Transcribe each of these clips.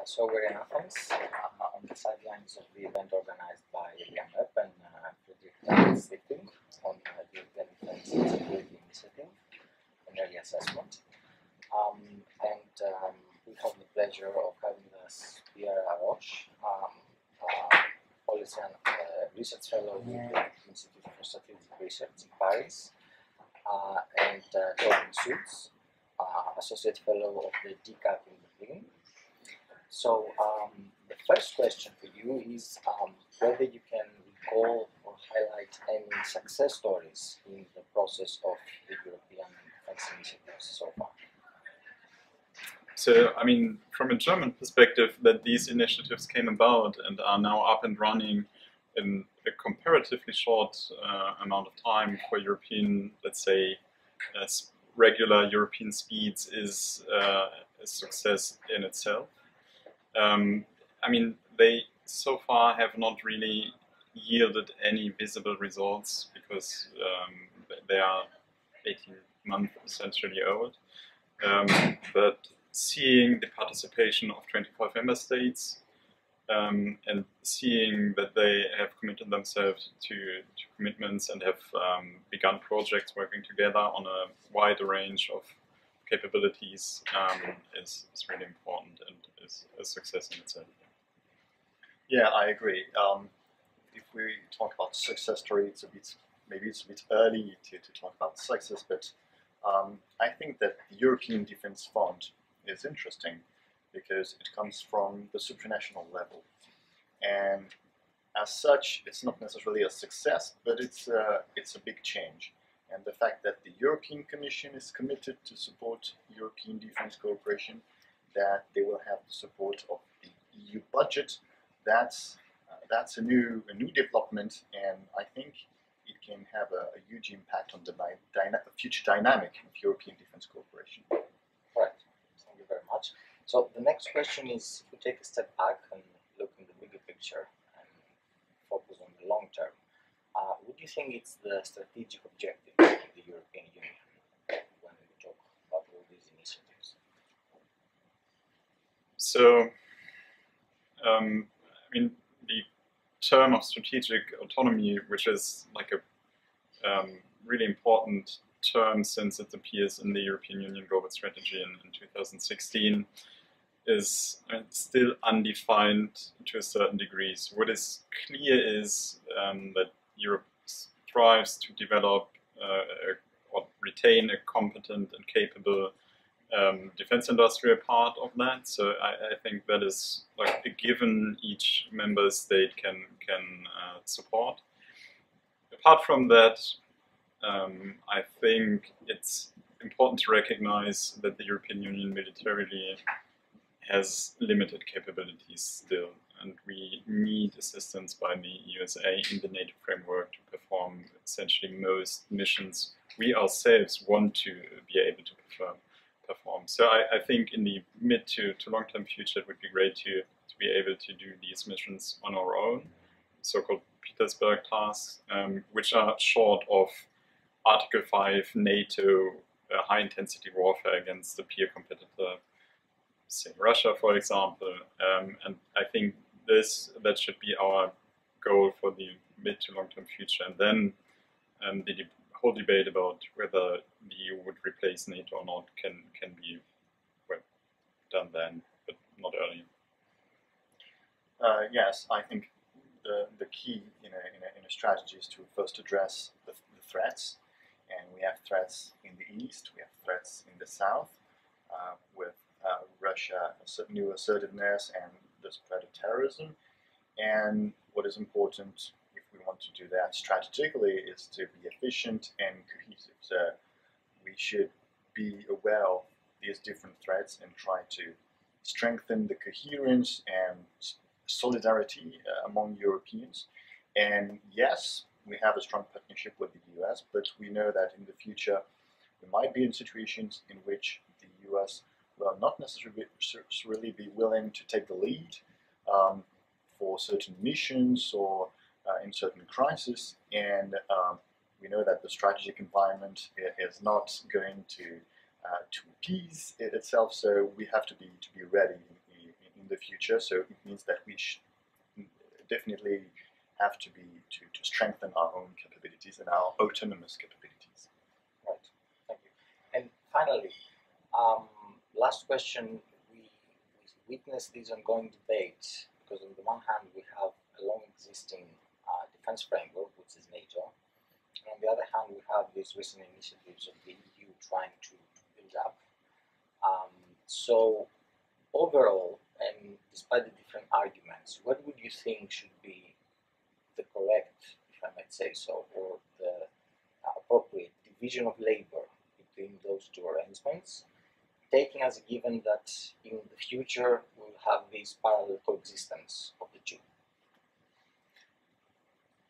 So we're in Athens on the sidelines of the event organized by ELIAMEP and Friedrich-Ebert-Stiftung on the European Defense and Security Initiative and early assessment. We have the pleasure of having us Pierre Haroche, Policy and Research Fellow with the Institute for Strategic Research in Paris, and Torben Schütz, Associate Fellow of the DGAP in Berlin. So the first question for you is whether you can recall or highlight any success stories in the process of the European defense initiatives so far. So, I mean, from a German perspective, that these initiatives came about and are now up and running in a comparatively short amount of time for European, let's say, regular European speeds is a success in itself. I mean, they so far have not really yielded any visible results because they are 18 months essentially old. But seeing the participation of 25 member states and seeing that they have committed themselves to commitments and have begun projects working together on a wider range of capabilities is really important and is a success in itself. Yeah, I agree. If we talk about success story, maybe it's a bit early to talk about success, but I think that the European Defence Fund is interesting because it comes from the supranational level, and as such, it's not necessarily a success, but it's a big change. And the fact that the European Commission is committed to support European defence cooperation, that they will have the support of the EU budget, that's a new development, and I think it can have a huge impact on the future dynamic of European defence cooperation. Right. Thank you very much. So the next question is, if we take a step back and look in the bigger picture and focus on the long term, what do you think is the strategic objective of the European Union when we talk about all these initiatives? So, I mean, the term of strategic autonomy, which is like a really important term since it appears in the European Union Global Strategy in 2016, is still undefined to a certain degree. So what is clear is that Europe strives to develop or retain a competent and capable defense industrial part of that. So I think that is like a given each member state can support. Apart from that, I think it's important to recognize that the European Union militarily has limited capabilities still, and we need assistance by the USA in the NATO framework to perform essentially most missions we ourselves want to be able to perform. So I think in the mid to long-term future it would be great to be able to do these missions on our own, so-called Petersburg tasks, which are short of Article 5 NATO high-intensity warfare against a peer competitor, say Russia, for example, and I think that should be our goal for the mid to long-term future. And then the whole debate about whether the EU would replace NATO or not can be done then, but not earlier. Yes, I think the key in a strategy is to first address the threats, and we have threats in the east, we have threats in the south, with Russia, new assertiveness and the spread of terrorism. And what is important, if we want to do that strategically, is to be efficient and cohesive. So we should be aware of these different threats and try to strengthen the coherence and solidarity among Europeans. And yes, we have a strong partnership with the US, but we know that in the future we might be in situations in which the US will not necessarily be willing to take the lead for certain missions or in certain crises, and we know that the strategic environment is not going to appease it itself. So we have to be ready in in the future. So it means that we definitely have to strengthen our own capabilities and our autonomous capabilities. Right. Thank you. And finally, last question. We witness this ongoing debate because on the one hand we have a long existing defense framework, which is NATO, and on the other hand we have these recent initiatives of the EU trying to build up. So overall, and despite the different arguments, what would you think should be the correct, if I might say so, or the appropriate division of labor between those two arrangements, taking as a given that in the future we'll have this parallel coexistence of the two?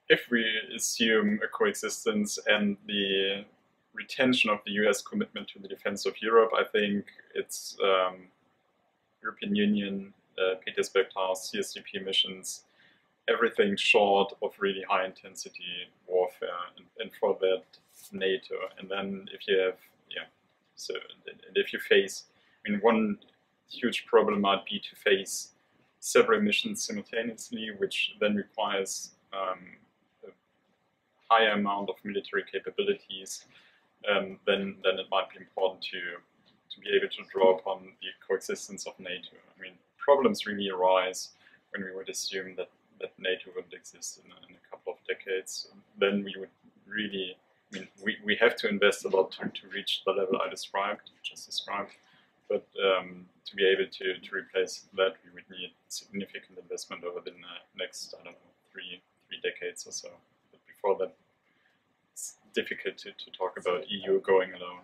If we assume a coexistence and the retention of the US commitment to the defense of Europe, I think it's European Union, Petersberg Task, CSDP missions, everything short of really high intensity warfare, and for that NATO. And then if you have, and if you face, one huge problem might be to face several missions simultaneously, which then requires a higher amount of military capabilities. Then it might be important to be able to draw upon the coexistence of NATO. Problems really arise when we would assume that NATO would exist in a couple of decades. Then we would really, we have to invest a lot to reach the level I just described. But to be able to replace that, we would need significant investment over the next, I don't know, three decades or so. But before that, it's difficult to talk about EU going alone.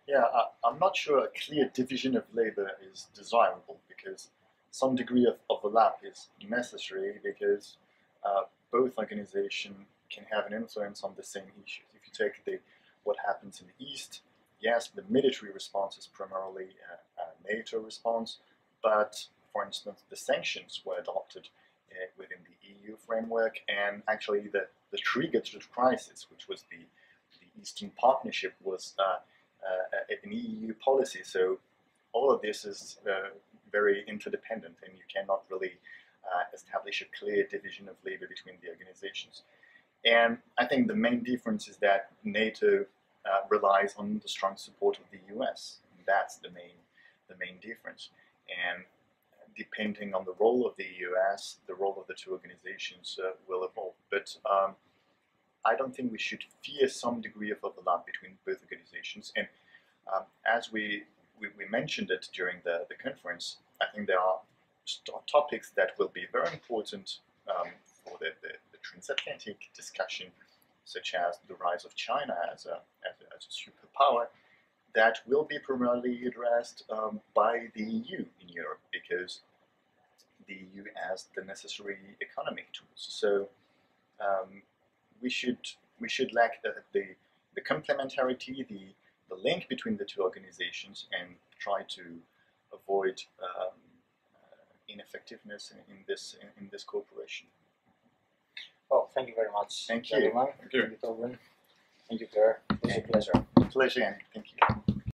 Yeah, I'm not sure a clear division of labor is desirable, because some degree of overlap is necessary, because both organizations can have an influence on the same issues. If you take what happens in the East, yes, the military response is primarily a NATO response, but for instance, the sanctions were adopted within the EU framework, and actually the trigger to the crisis, which was the Eastern Partnership, was an EU policy. So all of this is very interdependent, and you cannot really establish a clear division of labor between the organizations. And I think the main difference is that NATO relies on the strong support of the US. That's the main difference. And depending on the role of the US, the role of the two organizations will evolve. But I don't think we should fear some degree of overlap between both organizations. And as we mentioned it during the conference, I think there are topics that will be very important for the transatlantic discussion, such as the rise of China as a superpower, that will be primarily addressed by the EU in Europe, because the EU has the necessary economic tools. So we should lack the complementarity, the link between the two organizations, and try to avoid ineffectiveness in this cooperation. Well, thank you very much. Thank you. Everyone. Thank you. Thank you, Torben. Thank you, Pierre. It was a pleasure. Pleasure, and thank you.